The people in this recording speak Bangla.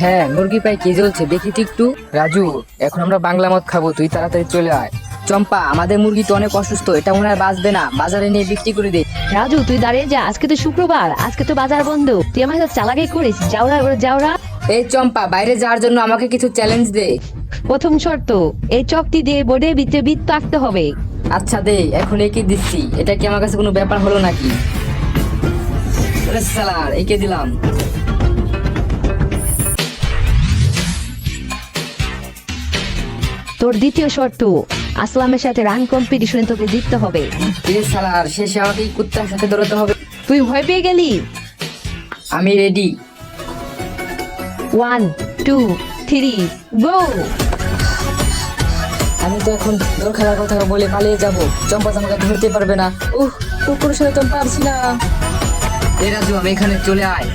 হ্যাঁ, মুরগি পাই কে জ্বলছে দেখি তো একটু। রাজু, এখন আমরা বাংলা মদ খাবো, তুই তাড়াতাড়ি চলে আয়। চম্পা, আমাদের মুরগি তো অনেক অসুস্থ, এটা মনে হয় বাঁচবে না, বাজারে নিয়ে বিক্রি করে দে। রাজু তুই দাঁড়িয়ে যা, আজকে তো শুক্রবার, আজকে তো বাজার বন্ধ, তুই আমার সাথে চালাকি করিস। যাওরা করে যাওরা। এই চম্পা, বাইরে যাওয়ার জন্য আমাকে কিছু চ্যালেঞ্জ দে। প্রথম শর্ত, এই চকটি দিয়ে বোর্ডে ভিতরে বৃত্ত আঁকতে হবে। আচ্ছা দে, এখন একে দিচ্ছি। এটা কি আমার কাছে কোনো ব্যাপার হলো নাকি? ওরে শালার, একে দিলাম। তোর দ্বিতীয় শর্ত, আসলামের সাথে রান কম্পিটিশনে তোকে জিততে হবে। এ শালার, শেষে আমাকে এই কুত্তার সাথে দৌড়াতে হবে। তুই ভয় পেয়ে গেলি? আমি রেডি। 1 2 3 গো। আমি তো এখন দৌড় খেলার কথা বলে পালিয়ে যাব, চম্পা তো আমাকে ধরতে পারবে না। কুকুরের সাথে তো আমি পারছি না। এ রাজু, আমি এখানে চলে আয়।